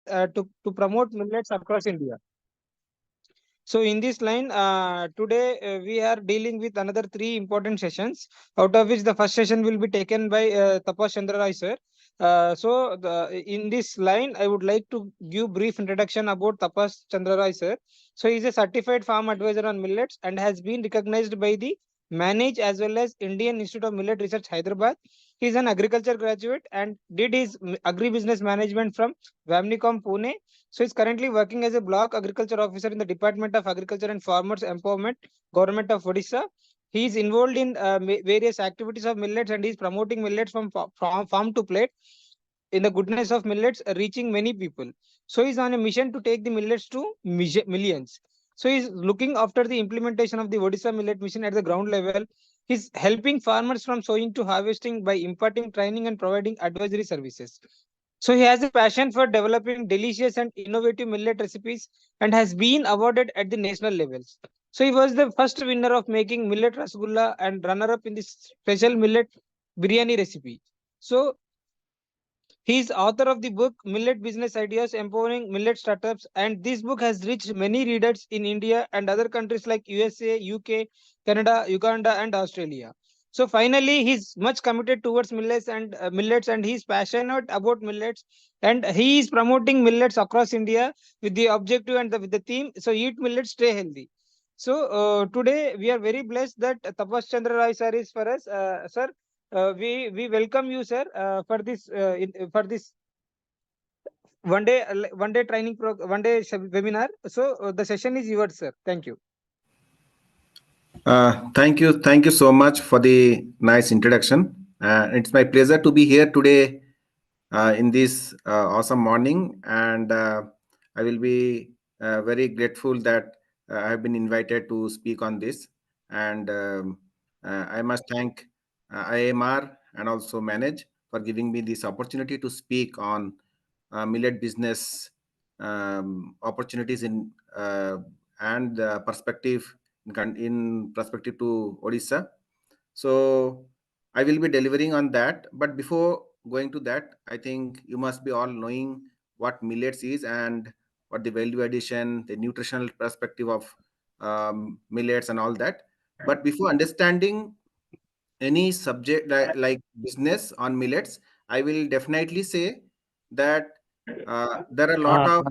to promote millets across India. So in this line, today we are dealing with another three important sessions, out of which the first session will be taken by Tapas Chandra Roy sir. In this line, I would like to give brief introduction about Tapas Chandra Roy sir. So he is a certified farm advisor on millets and has been recognized by the MANAGE as well as Indian Institute of Millet Research Hyderabad. He is an agriculture graduate and did his agribusiness management from Vamnicom Pune. So he's currently working as a block agriculture officer in the Department of Agriculture and Farmers Empowerment, Government of Odisha. He is involved in various activities of millets and he is promoting millets from farm to plate in the goodness of millets, reaching many people. So he's on a mission to take the millets to millions. So he's looking after the implementation of the Odisha Millet Mission at the ground level. He's helping farmers from sowing to harvesting by imparting training and providing advisory services. So he has a passion for developing delicious and innovative millet recipes and has been awarded at the national levels. So he was the first winner of making millet rasgulla and runner-up in the special millet biryani recipe. So he is author of the book Millet Business Ideas Empowering Millet Startups, and this book has reached many readers in India and other countries like USA, UK, Canada, Uganda, and Australia. So finally, he's much committed towards millets, and he's passionate about millets, and he is promoting millets across India with the objective and with the theme. So eat millets, stay healthy. So today we are very blessed that Tapas Chandra Roy sir is for us, sir. We welcome you, sir, for this one day training webinar. So the session is yours, sir. Thank you. Thank you so much for the nice introduction. It's my pleasure to be here today in this awesome morning, and I will be very grateful that I have been invited to speak on this. And I must thank IMR and also Manage for giving me this opportunity to speak on millet business opportunities in and perspective in perspective to Odisha. So I will be delivering on that. But before going to that, I think you must be all knowing what millets is and what the value addition, the nutritional perspective of millets and all that. But before understanding any subject like business on millets, I will definitely say that there are a lot of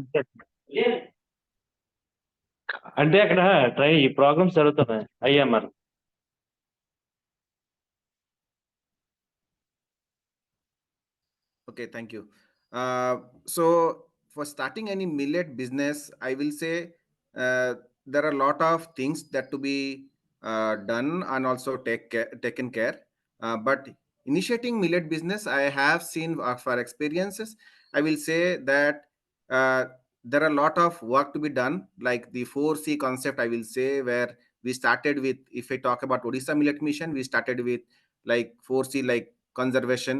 అంటే అక్కడ try programmes జరుగుతున్నాయి IMR. Okay, thank you. So for starting any millet business, I will say there are a lot of things that to be done and also taken care. But initiating millet business, I have seen for experiences. I will say that there are a lot of work to be done, like the 4C concept. I will say where we started with, if I talk about Odisha Millet Mission, we started with like 4C, like conservation,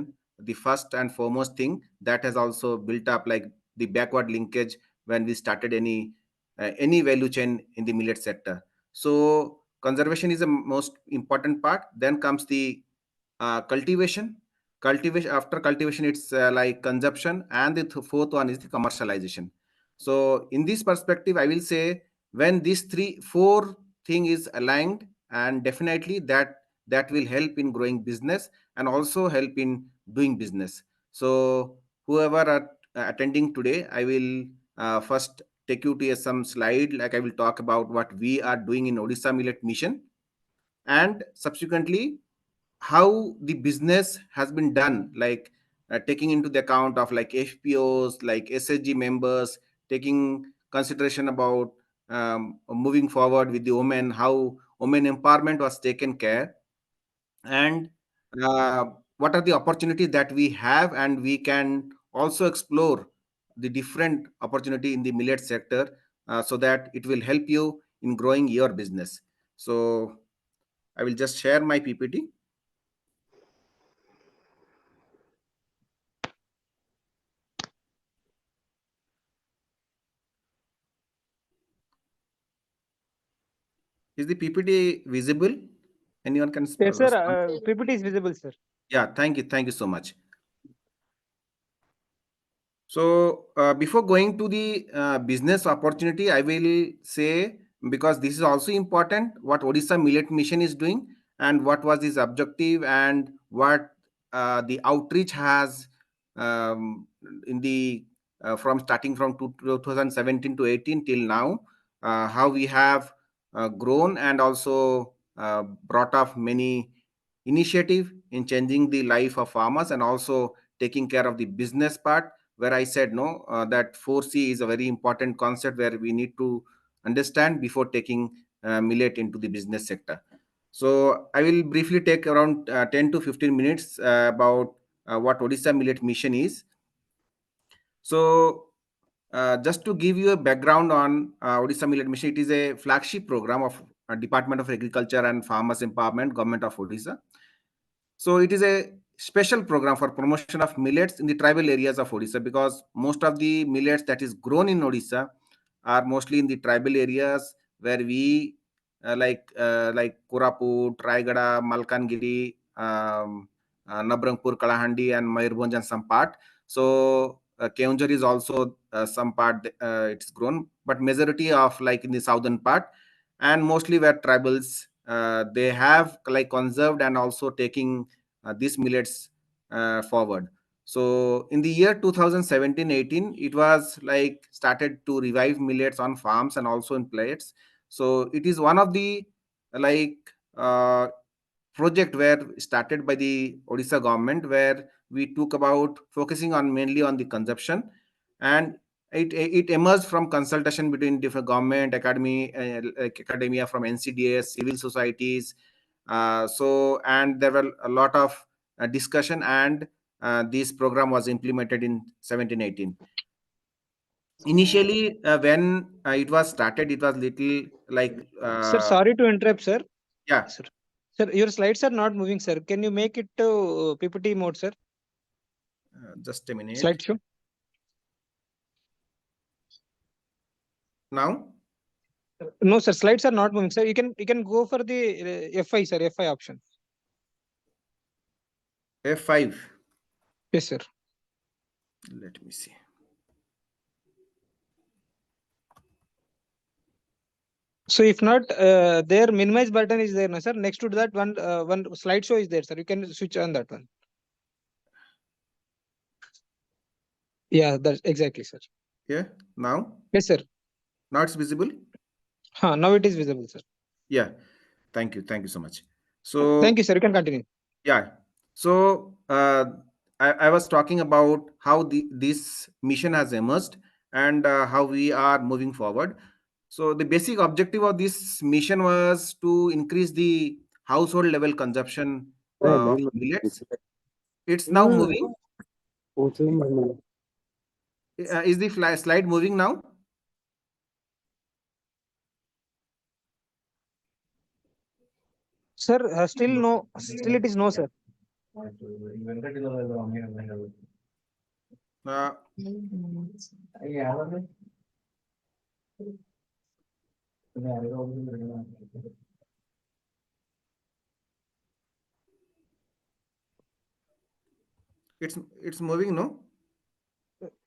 the first and foremost thing that has also built up like the backward linkage when we started any value chain in the millet sector. So conservation is the most important part. Then comes the cultivation. After cultivation, it's like consumption, and the fourth one is the commercialization. So in this perspective, I will say when these four thing is aligned, and definitely that will help in growing business and also help in doing business. So whoever are attending today, I will first take you to some slide, like I will talk about what we are doing in Odisha Millet Mission, and subsequently how the business has been done, like taking into the account of like FPOs, like SSG members, taking consideration about moving forward with the women, how women empowerment was taken care, and uh, what are the opportunities that we have, and we can also explore the different opportunity in the millet sector, so that it will help you in growing your business. So I will just share my PPT. Is the PPT visible? Anyone can Yes, sir. respond? PPT is visible, sir. Yeah, thank you so much. So before going to the business opportunity, I will say, because this is also important, what Odisha Millet Mission is doing and what was its objective and what the outreach has um, in the from starting from 2017 to 18 till now, how we have grown and also brought up many initiative in changing the life of farmers and also taking care of the business part, where I said no, that 4C is a very important concept where we need to understand before taking millet into the business sector. So I will briefly take around 10 to 15 minutes about what Odisha Millet Mission is. So just to give you a background on Odisha Millet Mission, it is a flagship program of Department of Agriculture and Farmers Empowerment, Government of Odisha. So it is a special program for promotion of millets in the tribal areas of Odisha, because most of the millets that is grown in Odisha are mostly in the tribal areas where we like Koraput, Raigada, Malkangiri, Nabrangpur, Kalahandi, and Mayurbhanj and some part. So Keonjhar is also some part it's grown, but majority of like in the southern part, and mostly where tribals they have like conserved and also taking these millets forward. So in the year 2017-18, it was like started to revive millets on farms and also in plates. So it is one of the like uh, project where started by the Odisha government, where we took about focusing on mainly on the consumption, and it emerged from consultation between different government, academy, like academia, from NCDS, civil societies. So and there were a lot of discussion, and this program was implemented in 17-18. Initially, when it was started, it was little like Sir, sorry to interrupt, sir. yeah. Sir, sir, your slides are not moving, sir. Can you make it to PPT mode, sir? Just a minute. Slideshow. Now, No, sir. Slides are not moving, sir. You can go for the F5, sir. F5 option. F5. Yes, sir. Let me see. So if not, there minimize button is there, no, sir. Next to that one slideshow is there, sir. You can switch on that one. Yeah, that's exactly, sir. Yeah. Now, Yes, sir. now it's visible. Now it is visible, sir. Yeah. Thank you. Thank you so much. So Thank you, sir. You can continue. yeah. So I was talking about how this mission has emerged and how we are moving forward. So the basic objective of this mission was to increase the household level consumption of millets. It's now moving. Is the slide moving now? Sir, still no. Still it is no, sir. Uh, it's moving, no?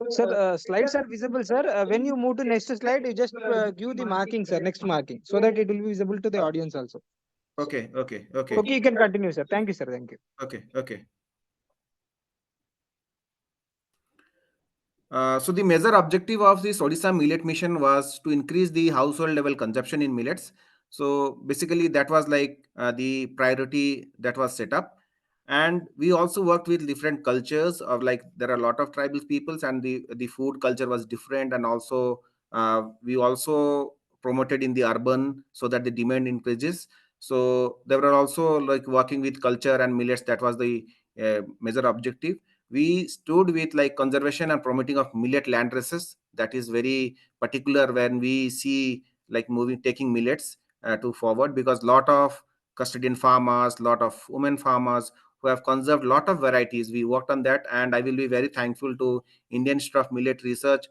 Sir, slides are visible, sir. When you move to next slide, you just give the marking, sir. Next marking, so that it will be visible to the audience also. Okay, okay, okay, Okay, you can continue, sir. Thank you, sir. Thank you. okay, okay. So the major objective of this Odisha Millet Mission was to increase the household level consumption in millets. So basically, that was like the priority that was set up. And we also worked with different cultures of like there are a lot of tribal peoples, and the food culture was different. And also we also promoted in the urban so that the demand increases. So there were also like working with culture and millets. That was the major objective. We stood with like conservation and promoting of millet land races. That is very particular when we see like moving taking millets to forward, because lot of custodian farmers, lot of women farmers who have conserved lot of varieties, we worked on that. And I will be very thankful to Indian Institute of Millet Research,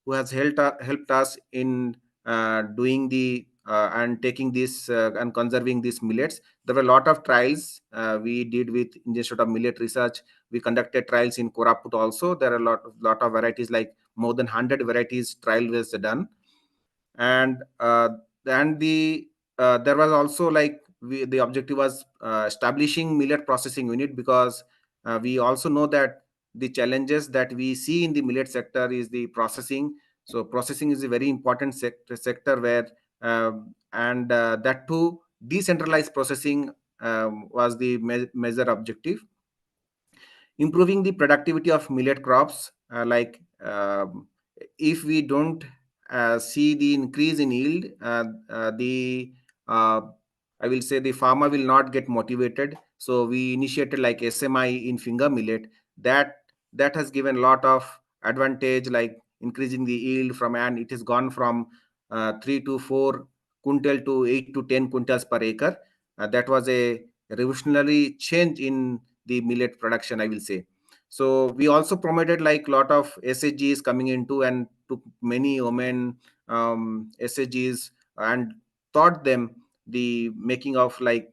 who has helped us in doing the and taking this and conserving these millets. There were a lot of trials we did with Institute of Millet Research. We conducted trials in Koraput also. There are a lot of varieties, like more than 100 varieties trial was done. And the there was also like the objective was establishing millet processing unit, because we also know that the challenges that we see in the millet sector is the processing. So processing is a very important sector where and that too, decentralized processing was the major objective. Improving the productivity of millet crops, if we don't see the increase in yield, the uh, I will say the farmer will not get motivated. So we initiated like SMI in finger millet. That has given a lot of advantage, like increasing the yield from, and it has gone from 3 to 4 quintal to 8 to 10 quintals per acre. That was a revolutionary change in the millet production, I will say. So we also promoted like lot of SHGs coming into, and took many women SHGs, and taught them the making of like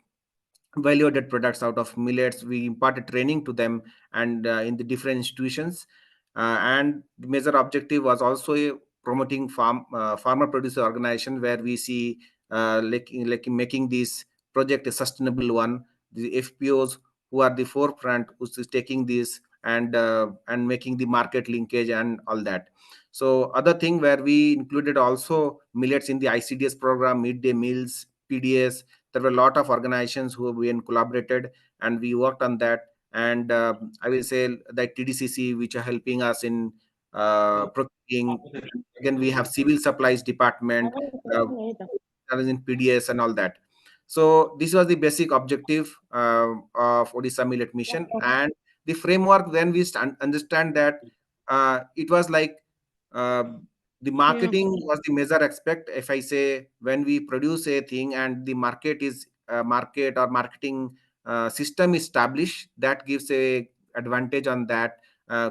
value-added products out of millets. We imparted training to them, and in the different institutions. And the major objective was also promoting farmer producer organization, where we see like making this project a sustainable one. The FPOs who are the forefront, who is taking this and making the market linkage and all that. So other thing where we included also millets in the ICDS program, midday meals, PDS. There were a lot of organizations who we collaborated, and we worked on that. And I will say that TDCC, which are helping us in procuring. Again, we have civil supplies department, uh, in PDS and all that. So this was the basic objective of Odisha Millet Mission. And the framework, when we understand that it was like uh, the marketing was the major aspect. If I say, when we produce a thing and the market is market or marketing system established, that gives a advantage on that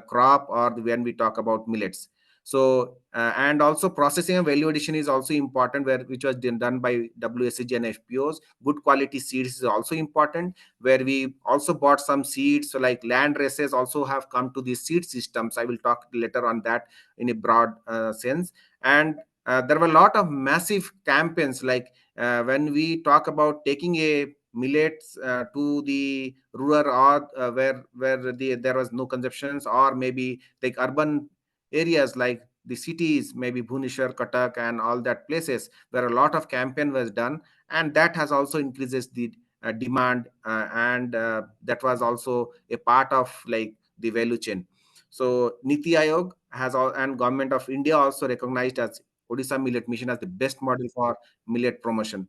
crop, or when we talk about millets. So and also processing and value addition is also important, where which was done by WSG and FPOs. Good quality seeds is also important, where we also bought some seeds. So like land races also have come to these seed systems. I will talk later on that in a broad sense. And there were a lot of massive campaigns, like when we talk about taking a millets to the rural, or where there was no consumptions, or maybe like urban areas, like the cities, maybe Bhubaneswar, Cuttack, and all that places, where a lot of campaign was done. And that has also increases the demand, and that was also a part of like the value chain. So Niti Aayog has all, and Government of India also recognized as Odisha Millet Mission as the best model for millet promotion.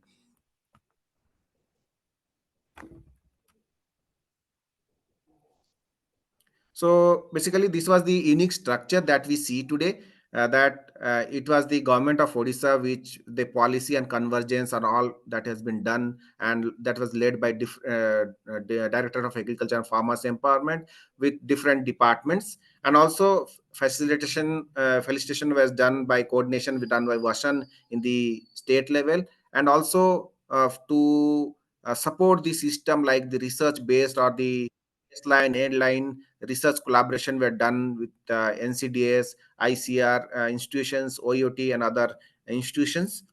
So basically, this was the unique structure that we see today. That it was the government of Odisha, which the policy and convergence and all that has been done, and that was led by the Director of Agriculture and Farmers Empowerment, with different departments. And also felicitation was done by coordination, done by Vashan in the state level. And also to support the system, like the research based or the baseline, headline research collaboration were done with NCDS, ICR institutions, OEOT, and other institutions.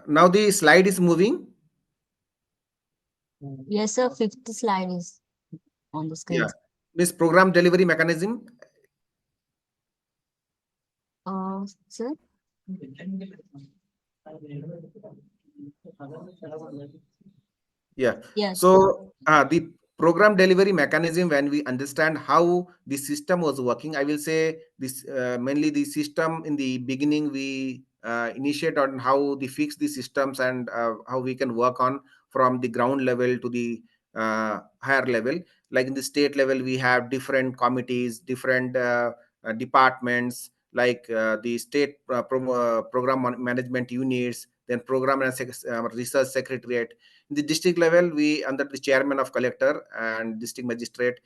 Now the slide is moving. Yes, sir. Fifth slide is on the screen. Yeah. This program delivery mechanism. Sir. Yeah. Yes. So the program delivery mechanism, when we understand how the system was working, I will say this mainly the system in the beginning we initiate on how they fix the systems, and how we can work on from the ground level to the higher level. Like in the state level, we have different committees, different departments, like the state program management units, then program and research secretariat. In the district level, we, under the chairman of collector and district magistrate,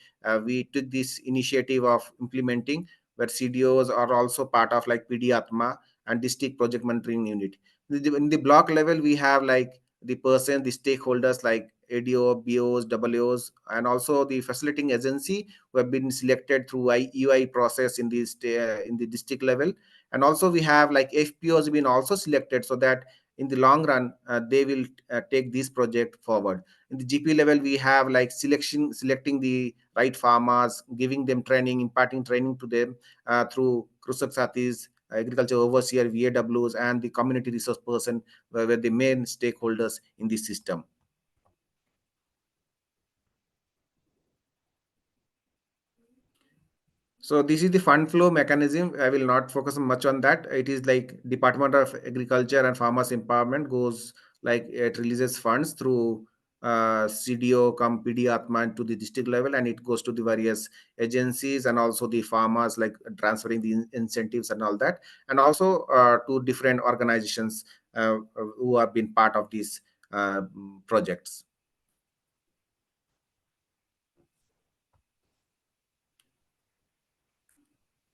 we took this initiative of implementing, where CDOs are also part of like PD Atma, and district project monitoring unit. In the block level, we have like the person, the stakeholders like ADO, BOs, WOs, and also the facilitating agency who have been selected through EY process in in the district level. And also we have like FPOs been also selected, so that in the long run they will take this project forward. In the GP level, we have like selecting the right farmers, giving them training, imparting training to them through Krusak Sathis, agriculture overseer, VAWs, and the community resource person were the main stakeholders in this system. So this is the fund flow mechanism. I will not focus much on that. It is like Department of Agriculture and Farmers Empowerment goes like it releases funds through CDO, PD Atman to the district level, and it goes to the various agencies and also the farmers, like transferring the incentives and all that, and also to different organizations who have been part of these projects.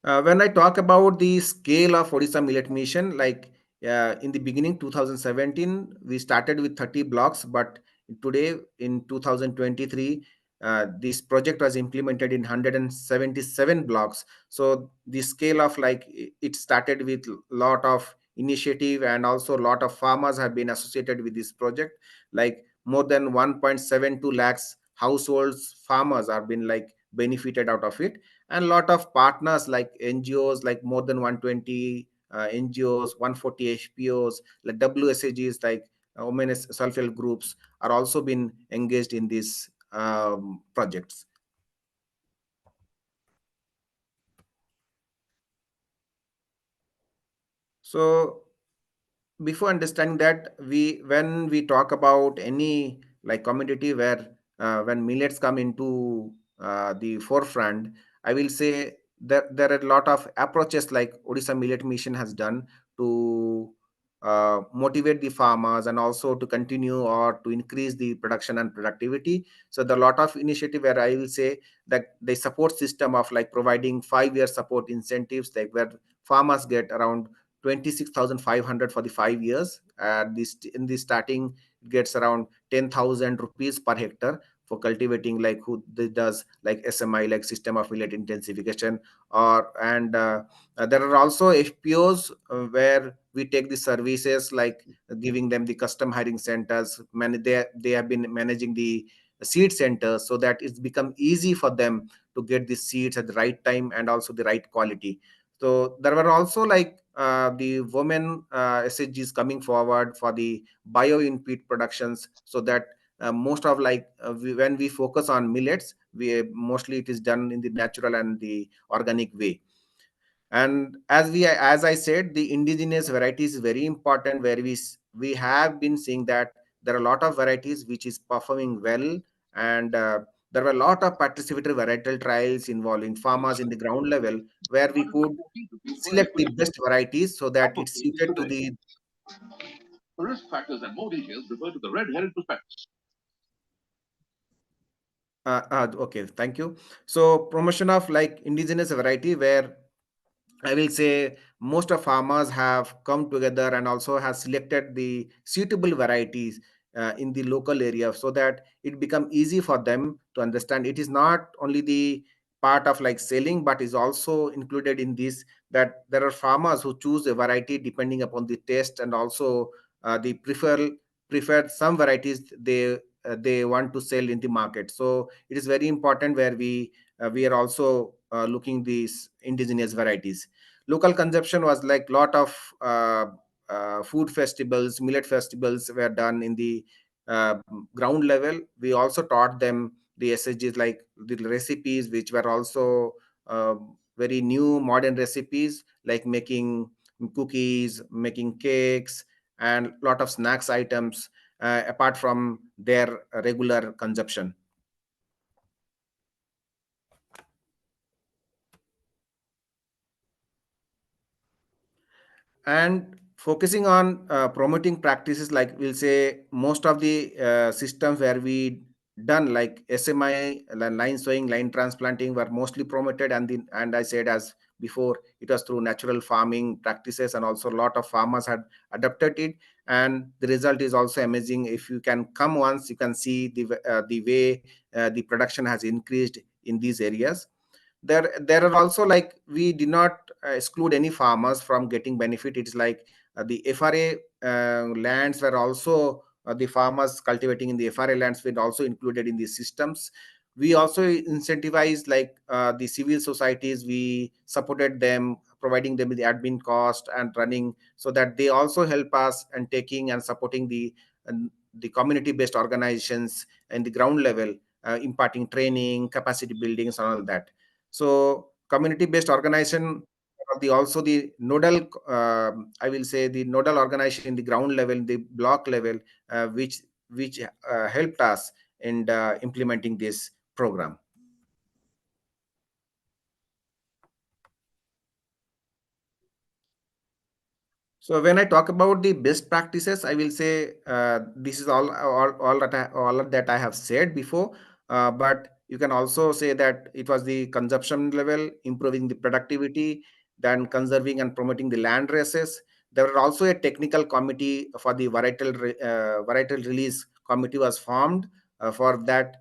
When I talk about the scale of Odisha Millet Mission, like in the beginning 2017, we started with 30 blocks, but today in 2023, this project was implemented in 177 blocks. So the scale of like it started with lot of initiative, and also a lot of farmers have been associated with this project. Like more than 1.72 lakhs households, farmers have been like benefited out of it, and a lot of partners like NGOs, like more than 120 NGOs, 140 HPOs, like WSAGs, like women self-help groups are also been engaged in these projects. So before understanding that, when we talk about any like commodity where when millets come into the forefront, I will say that there are a lot of approaches like Odisha Millet Mission has done to motivate the farmers and also to continue or to increase the production and productivity. So there are a lot of initiative where I will say that the support system of like providing 5-year support incentives, like where farmers get around 26,500 for the 5 years. This in the starting it gets around 10,000 rupees per hectare for cultivating, like who does like SMI, like system of millet intensification, or and there are also FPOs where we take the services like giving them the custom hiring centers. They have been managing the seed centers, so that it's become easy for them to get the seeds at the right time and also the right quality. So there were also like the women SHGs coming forward for the bio input productions, so that most of like when we focus on millets, we mostly it is done in the natural and the organic way. And as I said, the indigenous varieties is very important, where we have been seeing that there are a lot of varieties which is performing well, and there were a lot of participatory varietal trials involving farmers in the ground level, where we could select the best varieties so that it's suited to the risk factors and more details refer to the red-headed prospectus. Okay, thank you. So promotion of like indigenous variety, where I will say most of farmers have come together and also has selected the suitable varieties in the local area, so that it become easy for them to understand. It is not only the part of like selling, but is also included in this, that there are farmers who choose a variety depending upon the taste, and also the preferred some varieties they want to sell in the market. So it is very important where we are also looking these indigenous varieties. Local consumption was like lot of food festivals, millet festivals were done in the uh, ground level. We also taught them the SSGs, like the recipes which were also uh, very new modern recipes, like making cookies, making cakes, and lot of snacks items apart from their regular consumption. And focusing on promoting practices, like we'll say most of the systems where we done like SMI, line sowing, line transplanting were mostly promoted, and I said as before it was through natural farming practices, and also a lot of farmers had adopted it, and the result is also amazing. If you can come once, you can see the way the production has increased in these areas. There are also, like, we did not exclude any farmers from getting benefit. It's like the FRA lands were also, the farmers cultivating in the FRA lands were also included in these systems. We also incentivized, like, the civil societies. We supported them, providing them with the admin cost and running, so that they also help us and taking and supporting the community based organizations and the ground level, imparting training, capacity buildings and all that. So community based organization are the also the nodal, I will say, the nodal organization in the ground level, the block level, which helped us in implementing this program. So when I talk about the best practices, I will say this is all that I have said before. But you can also say that it was the consumption level, improving the productivity, then conserving and promoting the land races. There were also a technical committee for the varietal release committee was formed for that.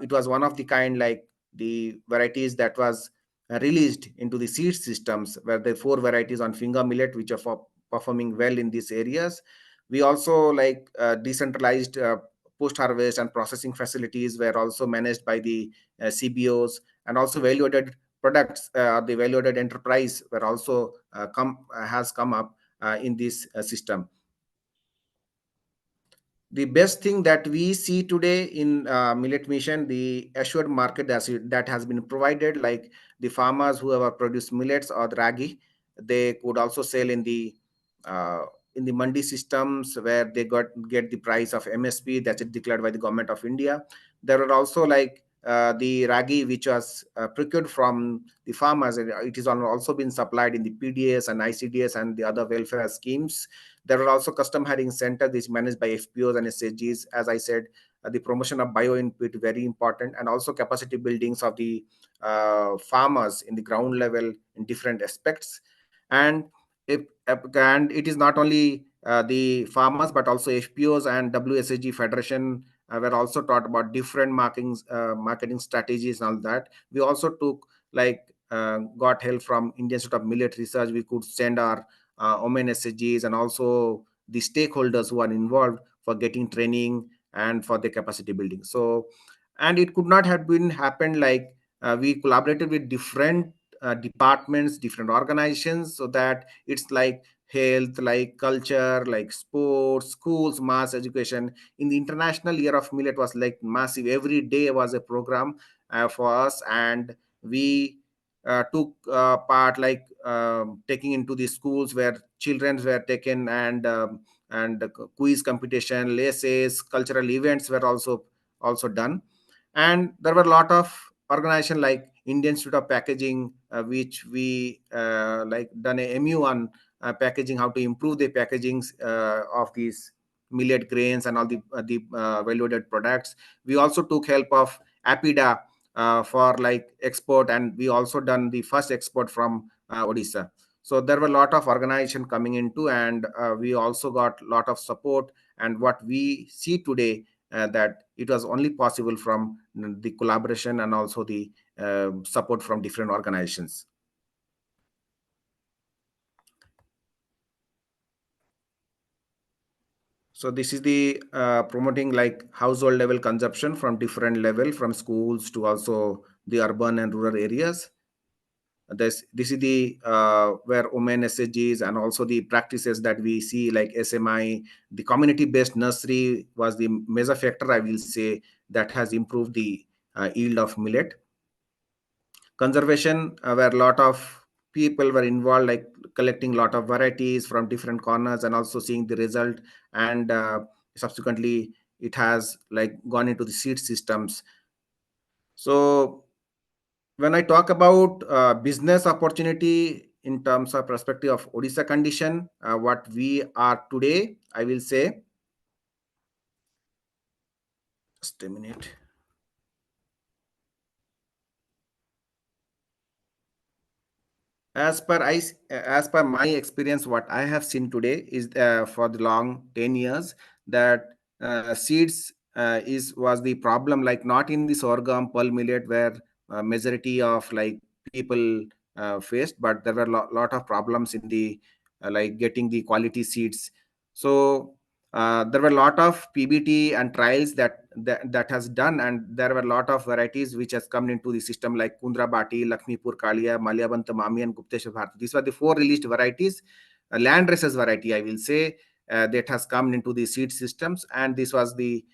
It was one of the kind, like the varieties that was released into the seed systems, where the four varieties on finger millet, which are performing well in these areas. We also, like, decentralized post harvest and processing facilities were also managed by the CBOs, and also value added products, the value added enterprise were also has come up in this system. The best thing that we see today in millet mission, the assured market that has been provided, like the farmers who have produced millets or the ragi, they could also sell uh, in the mandi systems, where they get the price of MSP that's declared by the government of India. There are also, like, the ragi which was procured from the farmers, and it is also been supplied in the PDS and ICDS and the other welfare schemes. There are also custom hiring centers which managed by FPOs and SHGs. As I said, the promotion of bio input very important, and also capacity buildings of the farmers in the ground level in different aspects. And and it is not only the farmers, but also FPOs and WSAG Federation were also taught about different marketing strategies and all that. We also took, like, got help from Indian Institute of Millet Research. We could send our Omen SHGs and also the stakeholders who are involved for getting training and for the capacity building. So, and it could not have been happened, like, we collaborated with different departments, different organizations, so that it's like health, like culture, like sports, schools, mass education. In the international year of millet was like massive. Every day was a program for us, and we took part, like, taking into the schools where children were taken, and quiz competition, laces, cultural events were also done. And there were a lot of organization like Indian Institute of Packaging, which we like done a MU on packaging, how to improve the packagings of these millet grains and all the value-added products. We also took help of Apida for, like, export, and we also done the first export from Odisha. So there were a lot of organization coming into, and we also got a lot of support. And what we see today, that it was only possible from the collaboration and also the support from different organizations. So this is the promoting, like, household level consumption from different level, from schools to also the urban and rural areas. This is the where women SHGs and also the practices that we see, like SMI, the community based nursery was the major factor, I will say, that has improved the yield of millet. Conservation, where a lot of people were involved, like collecting a lot of varieties from different corners and also seeing the result. And subsequently it has, like, gone into the seed systems. So when I talk about business opportunity in terms of perspective of Odisha condition, what we are today, I will say, just a minute. As per my experience, what I have seen today is for the long 10 years that seeds is was the problem, like not in the sorghum, pearl millet, where majority of like people faced, but there were lot of problems in the like getting the quality seeds. So there were a lot of PBT and trials that has done, and there were a lot of varieties which has come into the system like Kundra Bati, Lakshmipur Kalia, Malyabanta Mami, and Gupteshwar Bharati. These were the four released varieties. Land races variety, I will say, that has come into the seed systems, and this was the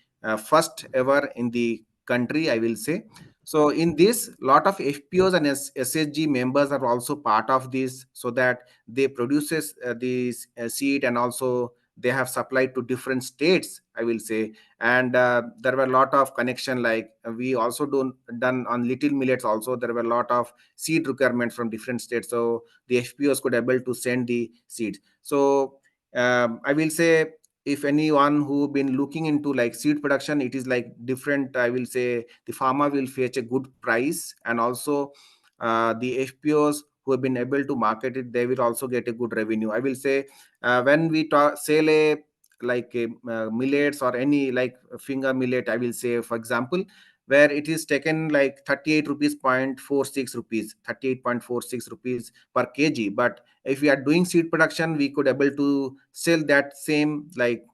first ever in the country, I will say. So in this, lot of FPOs and SSG members are also part of this, so that they produces this seed, and also they have supplied to different states, I will say. And there were a lot of connection, like we also done on little millets also. There were a lot of seed requirements from different states, so the FPOs could able to send the seeds. So I will say, if anyone who been looking into like seed production, it is like different, I will say, the farmer will fetch a good price, and also the FPOs who have been able to market it, they will also get a good revenue, I will say. When we talk sell a like a millets or any like finger millet, I will say, for example, where it is taken like 38 rupees point 46 rupees, 38.46 rupees per kg. But if we are doing seed production, we could able to sell that same like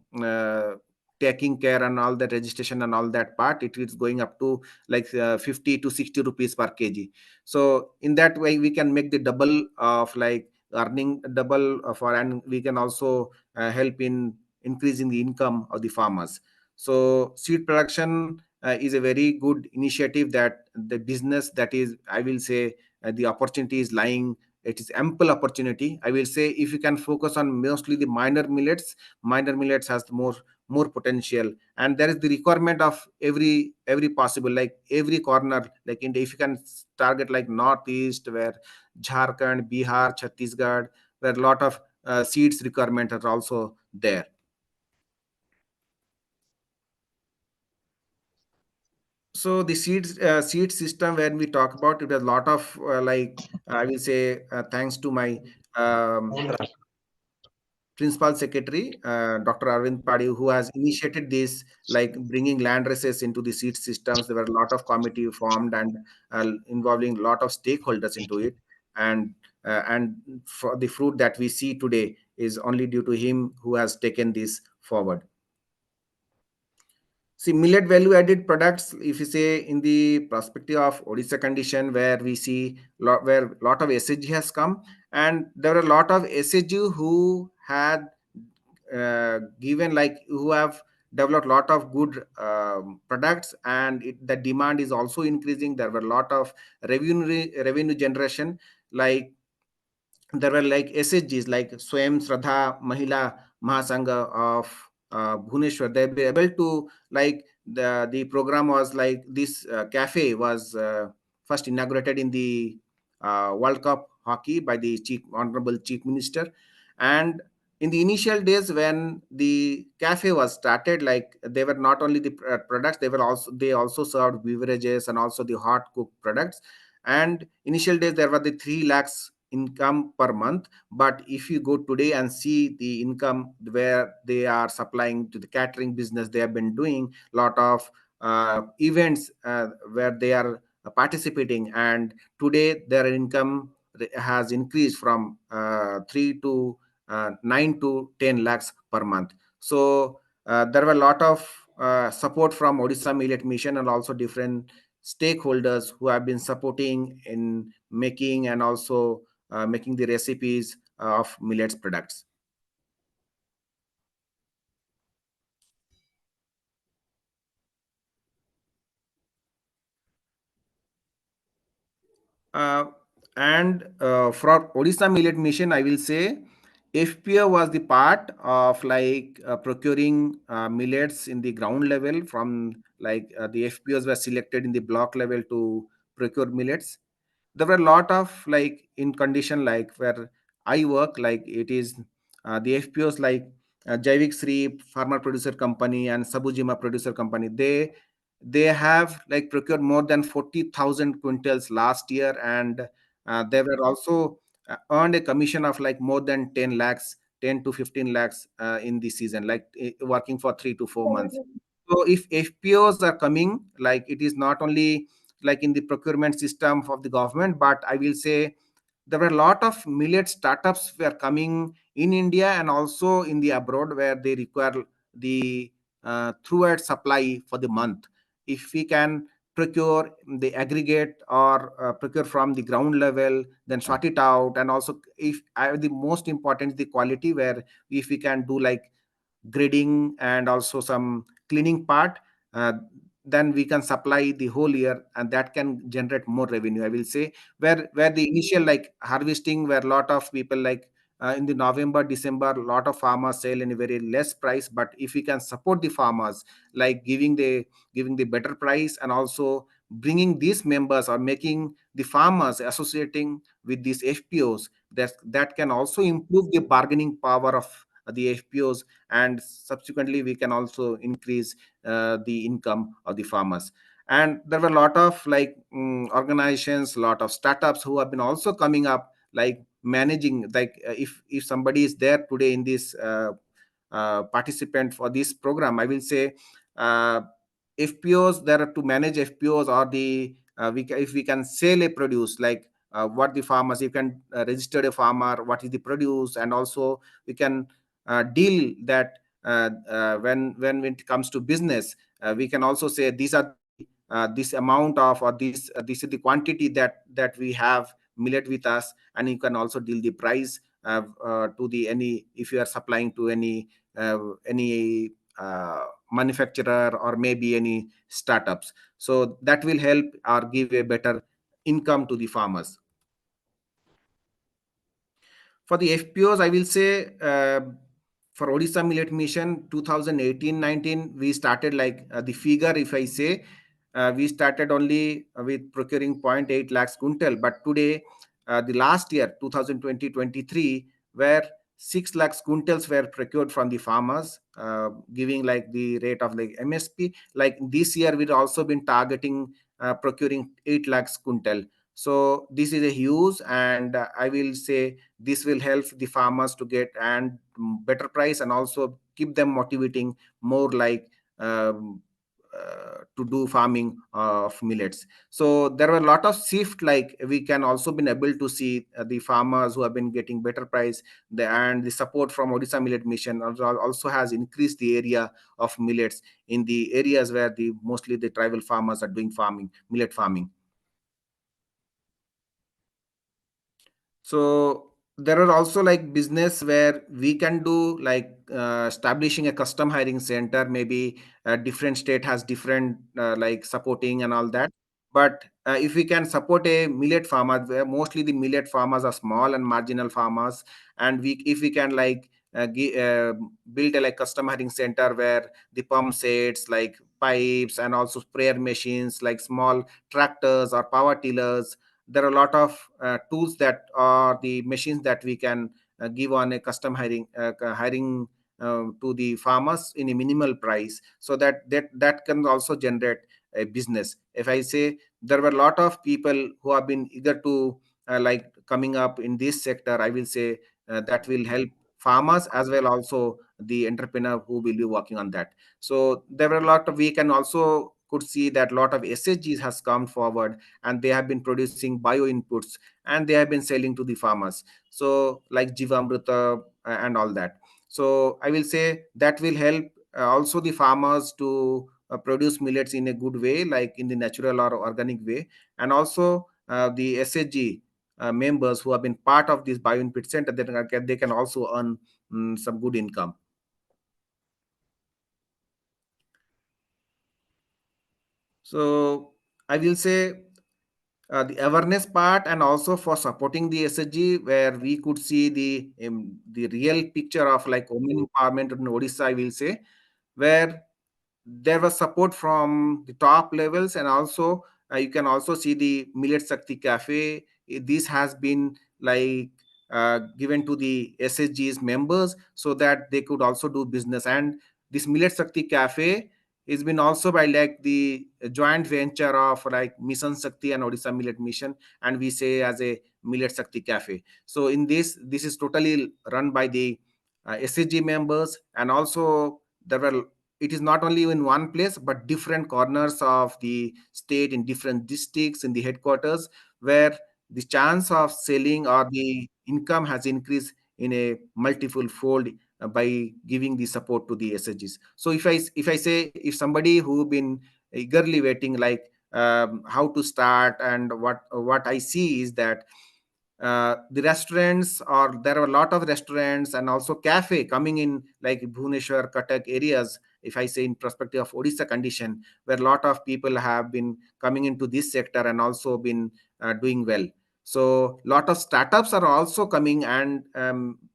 taking care and all that registration and all that part, it is going up to like 50 to 60 rupees per kg. So in that way we can make the double of like earning double for, and we can also help in increasing the income of the farmers. So seed production is a very good initiative, that the business that is, I will say, the opportunity is lying, it is ample opportunity, I will say. If you can focus on mostly the minor millets has more potential, and there is the requirement of every possible, like every corner, like in the, if you can target like northeast, where Jharkhand, Bihar, Chhattisgarh, where a lot of seeds requirement are also there. So the seed system, when we talk about it, a lot of like I will say, thanks to my um, principal secretary, Dr. Arvind Padi, who has initiated this, like bringing land races into the seed systems. There were a lot of committee formed, and involving a lot of stakeholders into it. And for the fruit that we see today is only due to him, who has taken this forward. See, millet value added products, if you say in the perspective of Odisha condition, where we see where lot of SHG has come, and there are a lot of SHG who had given, like who have developed lot of good products, and the demand is also increasing. There were a lot of revenue generation, like there were like SHGs like Swayam Shraddha Mahila Mahasangha of Bhubaneswar. They were able to, like the program was like this cafe was first inaugurated in the World Cup hockey by the Honorable Chief Minister. And in the initial days when the cafe was started, like they were not only the products, they also served beverages and also the hot cooked products. And initial days there were the 3 lakhs income per month. But if you go today and see the income where they are supplying to the catering business, they have been doing a lot of events where they are participating, and today their income has increased from 3 to 9 to 10 lakhs per month. So there were a lot of support from Odisha Millet Mission, and also different stakeholders who have been supporting in making, and also making the recipes of millets products. Uh, and for Odisha Millet Mission, I will say FPO was the part of like procuring millets in the ground level, from like the FPOs were selected in the block level to procure millets. There were a lot of like in condition like where I work, like it is the FPOs like Jaivik Sri Farmer Producer Company and Sabujima Producer Company. They have like procured more than 40,000 quintals last year, and they were also earned a commission of like more than 10 lakhs, 10 to 15 lakhs in the season, like working for 3 to 4 months. So if FPOs are coming, like it is not only like in the procurement system of the government, but I will say there were a lot of millet startups were coming in India and also in the abroad, where they require the throughout supply for the month. If we can procure the aggregate or procure from the ground level, then sort it out, and also if the most important is the quality, where if we can do like grading and also some cleaning part, uh, then we can supply the whole year, and that can generate more revenue, I will say. Where the initial like harvesting, where a lot of people like in the November, December, a lot of farmers sell in a very less price. But if we can support the farmers, like giving the better price, and also bringing these members or making the farmers associating with these FPOs, that can also improve the bargaining power of the FPOs, and subsequently we can also increase the income of the farmers. And there were a lot of like organizations, a lot of startups who have been also coming up, like managing, like if somebody is there today in this participant for this program, I will say uh, FPOs, there are to manage FPOs, or the if we can sell a produce, like what the farmers, you can register a farmer, what is the produce, and also we can deal that when it comes to business, we can also say these are this amount of, or this is the quantity that we have millet with us, and you can also deal the price to the any, if you are supplying to any manufacturer or maybe any startups. So that will help or give a better income to the farmers. For the FPOs, I will say for Odisha Millet Mission 2018-19, we started like the figure, if I say, we started only with procuring 0.8 lakhs quintal. But today, the last year, 2020-23, where 6 lakhs quintals were procured from the farmers, giving like the rate of like MSP. Like this year, we've also been targeting procuring 8 lakhs quintal. So this is a huge, and I will say this will help the farmers to get and better price, and also keep them motivating more, like to do farming of millets. So there were a lot of shift, like we can also been able to see the farmers who have been getting better price, and the support from Odisha Millet Mission also has increased the area of millets in the areas where the mostly the tribal farmers are doing farming, millet farming. So there are also like business where we can do like establishing a custom hiring center. Maybe a different state has different like supporting and all that. But if we can support a millet farmer, where mostly the millet farmers are small and marginal farmers, and we if we can like build a like custom hiring center, where the pump sets, like pipes, and also sprayer machines, like small tractors or power tillers, there are a lot of tools that are the machines that we can give on a custom hiring to the farmers in a minimal price, so that can also generate a business. If I say, there were a lot of people who have been eager to like coming up in this sector, I will say that will help farmers as well, also the entrepreneur who will be working on that. So there were a lot of, we can also could see that a lot of SHGs has come forward, and they have been producing bio inputs, and they have been selling to the farmers, so like Jivamrita and all that. So I will say that will help also the farmers to produce millets in a good way, like in the natural or organic way. And also the SHG members who have been part of this bio input center, they can also earn some good income. So I will say the awareness part, and also for supporting the SHG, where we could see the real picture of like women empowerment in Odisha, I will say, where there was support from the top levels, and also you can also see the Millet Shakti Cafe. This has been like given to the SHG's members, so that they could also do business. And this Millet Shakti Cafe has been also by like the joint venture of like Mission Shakti and Odisha Millet Mission, and we say as a Millet Shakti Cafe. So in this is totally run by the SHG members, and also there were, it is not only in one place but different corners of the state, in different districts, in the headquarters, where the chance of selling or the income has increased in a multiple fold by giving the support to the SHGs. So if I say, if somebody who been eagerly waiting, like how to start, and what I see is that the restaurants, or there are a lot of restaurants and also cafe coming in, like Bhubaneswar, Cuttack areas, if I say in perspective of Odisha condition, where a lot of people have been coming into this sector and also been doing well. So lot of startups are also coming and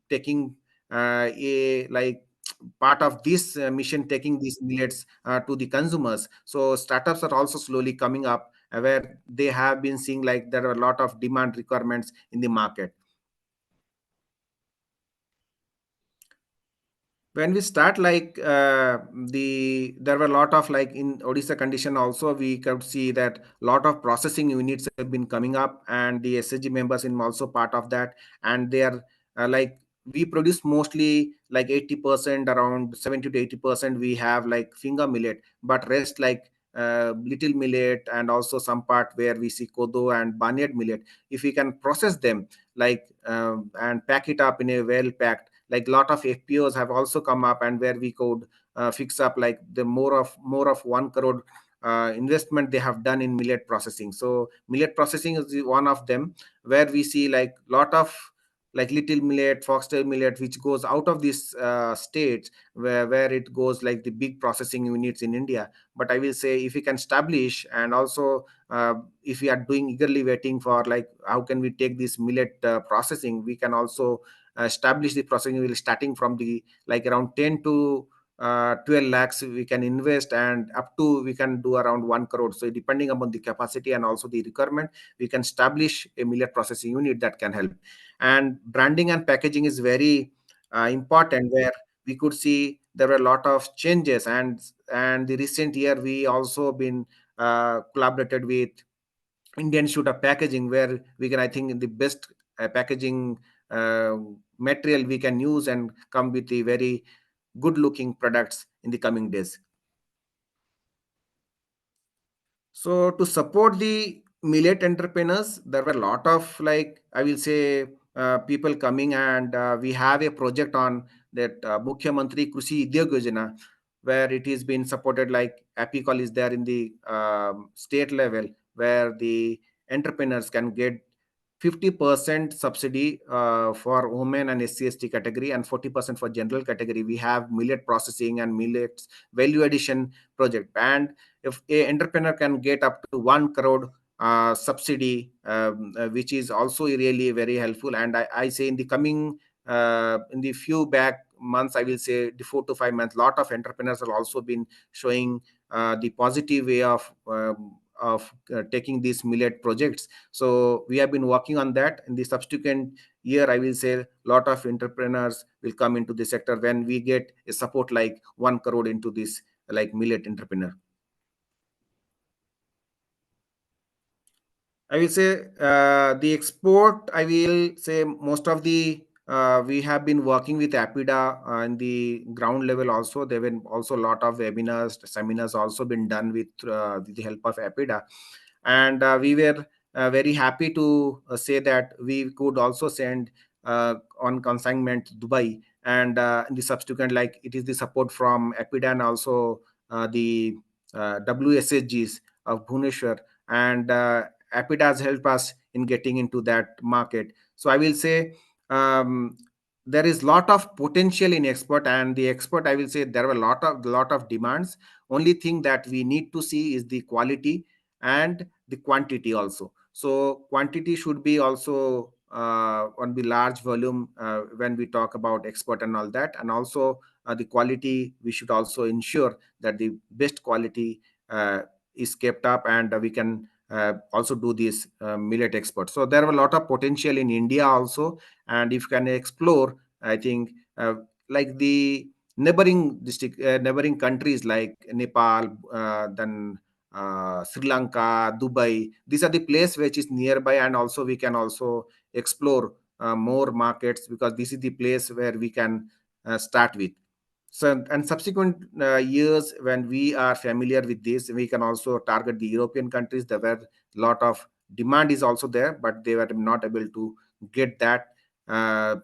taking a like part of this mission, taking these millets to the consumers. So startups are also slowly coming up, where they have been seeing like there are a lot of demand requirements in the market. When we start, like there were a lot of, like in Odisha condition also, we could see that a lot of processing units have been coming up, and the SSG members in also part of that, and they are like, we produce mostly like 80%, around 70 to 80% we have like finger millet, but rest like little millet, and also some part where we see kodo and barnyard millet. If we can process them, like and pack it up in a well packed, like lot of FPOs have also come up, and where we could fix up like the more of 1 crore investment they have done in millet processing. So millet processing is one of them, where we see like lot of like little millet, foxtail millet, which goes out of these states, where it goes like the big processing units in India. But I will say, if we can establish, and also if we are doing eagerly waiting for like how can we take this millet processing, we can also establish the processing will starting from the like around 10 to 12 lakhs we can invest, and up to we can do around 1 crore. So depending upon the capacity and also the requirement, we can establish a millet processing unit that can help. And branding and packaging is very important, where we could see there were a lot of changes, and the recent year we also been collaborated with Indian Institute of Packaging, where we can, I think, the best packaging uh, material we can use, and come with the very good looking products in the coming days. So to support the millet entrepreneurs, there were a lot of, like I will say, people coming, and we have a project on that Mukhya Mantri Krushi Udyog Yojana, where it is being supported, like APICOL is there in the state level, where the entrepreneurs can get 50% subsidy for women and SC/ST category, and 40% for general category. We have millet processing and millets value addition project, and if a entrepreneur can get up to 1 crore subsidy, which is also really very helpful. And I say in the coming in the few back months, I will say the 4 to 5 months, lot of entrepreneurs have also been showing the positive way of taking these millet projects. So we have been working on that. In the subsequent year, I will say a lot of entrepreneurs will come into the sector when we get a support like 1 crore into this like millet entrepreneur. I will say the export, I will say most of the we have been working with APIDA in the ground level also. There have been also a lot of webinars, seminars also been done with the help of APIDA. And we were very happy to say that we could also send on consignment to Dubai. And in the subsequent, like it is the support from APIDA, and also the WSHGs of Bhubaneswar. And APID has helped us in getting into that market. So I will say there is lot of potential in export, and the export, I will say there are a lot of demands. Only thing that we need to see is the quality and the quantity also. So quantity should be also on the large volume when we talk about export and all that, and also the quality, we should also ensure that the best quality is kept up, and we can also do this millet export. So there are a lot of potential in India also, and if you can explore, I think like the neighboring district, neighboring countries like Nepal, then Sri Lanka, Dubai. These are the place which is nearby, and also we can also explore more markets, because this is the place where we can start with. So, and subsequent years, when we are familiar with this, we can also target the European countries. There were a lot of demand is also there, but they were not able to get that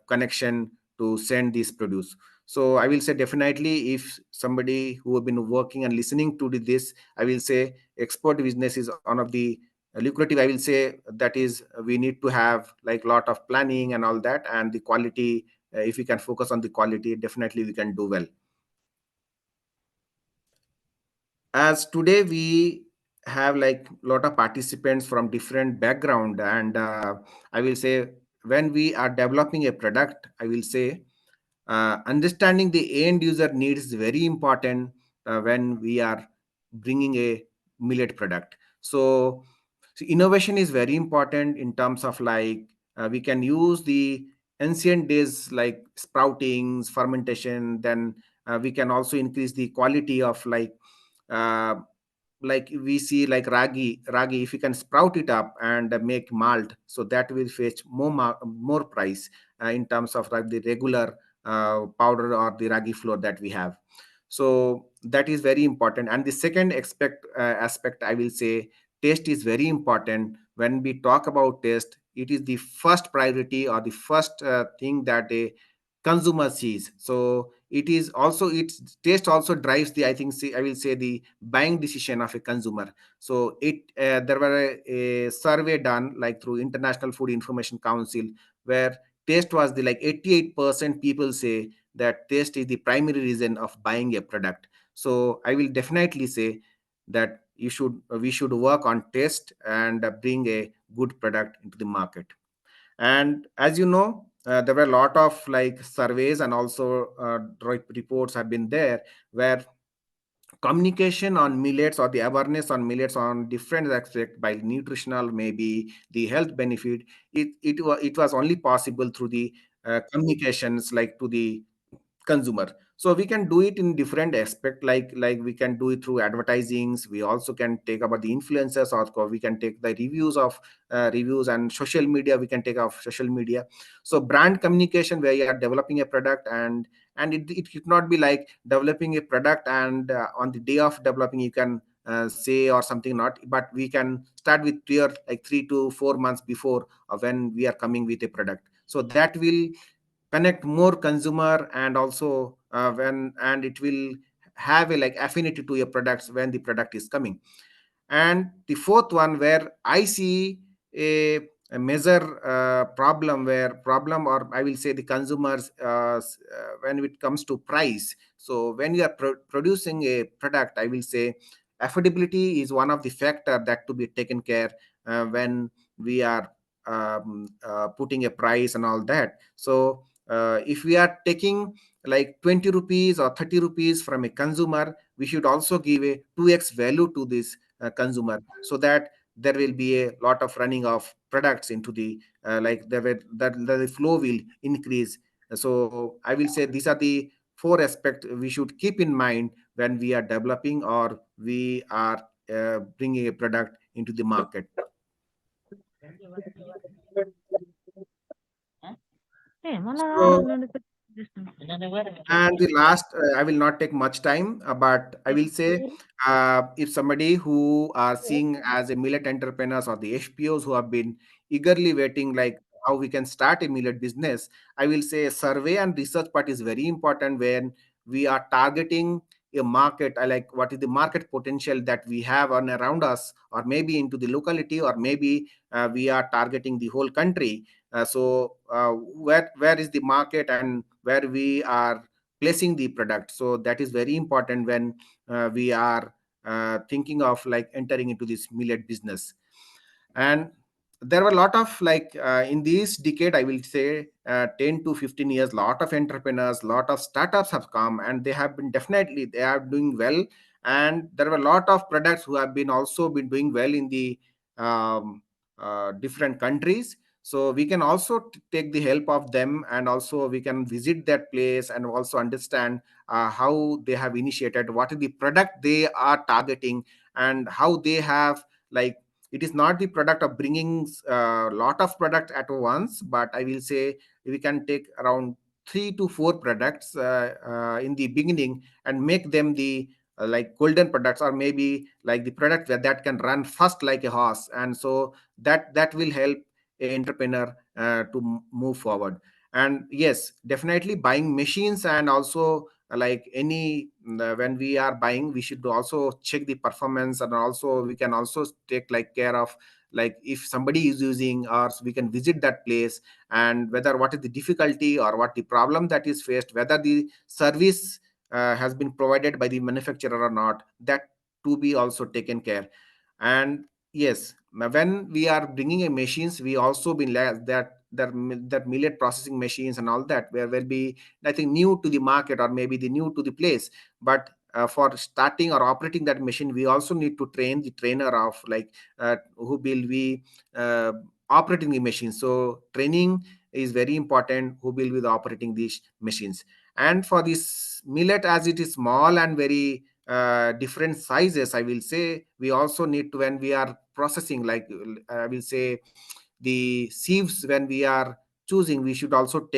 connection to send this produce. So I will say definitely, if somebody who have been working and listening to this, I will say export business is one of the lucrative. I will say that is, we need to have like lot of planning and all that, and the quality. If we can focus on the quality, definitely we can do well. As today we have like lot of participants from different background, and I will say, when we are developing a product, I will say understanding the end user needs is very important when we are bringing a millet product. So innovation is very important in terms of like we can use the ancient days like sproutings, fermentation. Then we can also increase the quality of uh, like we see like ragi, if you can sprout it up and make malt, so that will fetch more price in terms of like the regular powder or the ragi flour that we have. So that is very important. And the second aspect, I will say, taste is very important. When we talk about taste, it is the first priority or the first thing that a consumer sees. So it is also, its taste also drives the, I think, I will say, the buying decision of a consumer. So there were a survey done like through International Food Information Council, where taste was the like 88% people say that taste is the primary reason of buying a product. So I will definitely say that we should work on taste and bring a good product into the market. And as you know, there were a lot of like surveys and also reports have been there, where communication on millets or the awareness on millets on different aspects, by nutritional, maybe the health benefit, it was only possible through the communications like to the consumer. So we can do it in different aspect, like we can do it through advertisings. We also can take about the influencers, or we can take the reviews and social media. We can take off social media. So brand communication, where you are developing a product, and it should not be like developing a product and on the day of developing you can say or something, not, but we can start with clear like 3 to 4 months before when we are coming with a product, so that will connect more consumer, and also when, and it will have a like affinity to your products when the product is coming. And the fourth one, where I see a major problem, or I will say the consumers, when it comes to price. So when you are producing a product, I will say affordability is one of the factor that to be taken care when we are putting a price and all that. So if we are taking like 20 rupees or 30 rupees from a consumer, we should also give a 2x value to this consumer, so that there will be a lot of running of products into the like that the flow will increase. So I will say these are the four aspects we should keep in mind when we are developing or we are bringing a product into the market. So, and the last, I will not take much time, but I will say, if somebody who are seeing as a millet entrepreneurs or the HPOs who have been eagerly waiting, like how we can start a millet business, I will say survey and research part is very important when we are targeting a market. I like what is the market potential that we have on around us, or maybe into the locality, or maybe we are targeting the whole country. Where is the market and where we are placing the product? So that is very important when we are thinking of like entering into this millet business. And there were a lot of like in this decade, I will say 10 to 15 years, lot of entrepreneurs, lot of startups have come, and they have been, definitely they are doing well. And there were a lot of products who have been also been doing well in the um, different countries. So we can also take the help of them, and also we can visit that place and also understand how they have initiated, what is the product they are targeting, and how they have like it is not the product of bringing a lot of product at once, but I will say we can take around 3 to 4 products in the beginning and make them the like golden products, or maybe like the product that can run fast like a horse, and so that will help a entrepreneur to move forward. And yes, definitely buying machines, and also like any when we are buying, we should also check the performance, and also we can also take like care of like if somebody is using, or we can visit that place, and whether what is the difficulty or what the problem that is faced, whether the service has been provided by the manufacturer or not, that to be also taken care. And yes, when we are bringing a machines, we also been that millet processing machines and all that where will be, I think, new to the market, or maybe the new to the place. But for starting or operating that machine, we also need to train the trainer of like who will be operating the machine. So training is very important, who will be the operating these machines. And for this millet, as it is small and very different sizes, I will say we also need to, when we are processing, like I will say the sieves, when we are choosing, we should also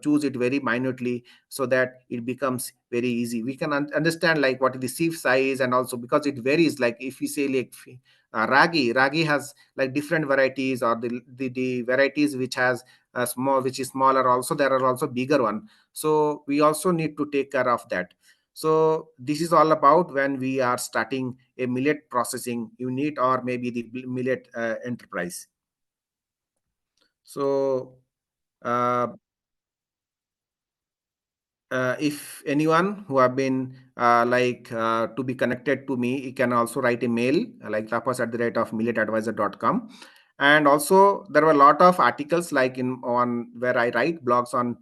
choose it very minutely, so that it becomes very easy. We can understand like what is the sieve size, and also because it varies, like if we say like ragi has like different varieties, or the varieties which has small, which is smaller, also there are also bigger one. So we also need to take care of that. So this is all about when we are starting a millet processing unit, or maybe the millet enterprise. So uh, if anyone who have been to be connected to me, you can also write a mail like tapas@milletadvisor.com. And also there were a lot of articles like in on where I write blogs on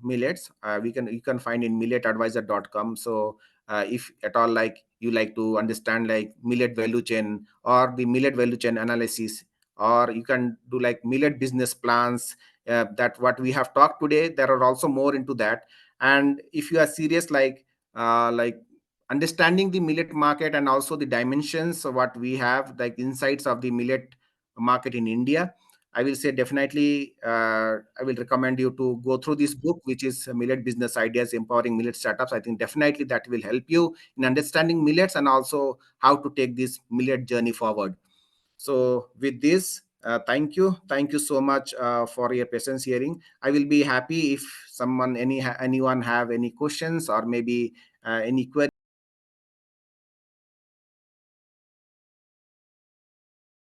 millets. You can find in milletadvisor.com. So if at all like you like to understand like millet value chain, or the millet value chain analysis, or you can do like millet business plans, that what we have talked today, there are also more into that. And if you are serious like understanding the millet market, and also the dimensions of what we have, like insights of the millet market in India, I will say definitely I will recommend you to go through this book, which is Millet Business Ideas Empowering Millet Startups. I think definitely that will help you in understanding millets, and also how to take this millet journey forward. So with this, thank you so much for your patience hearing. I will be happy if anyone have any questions, or maybe any queries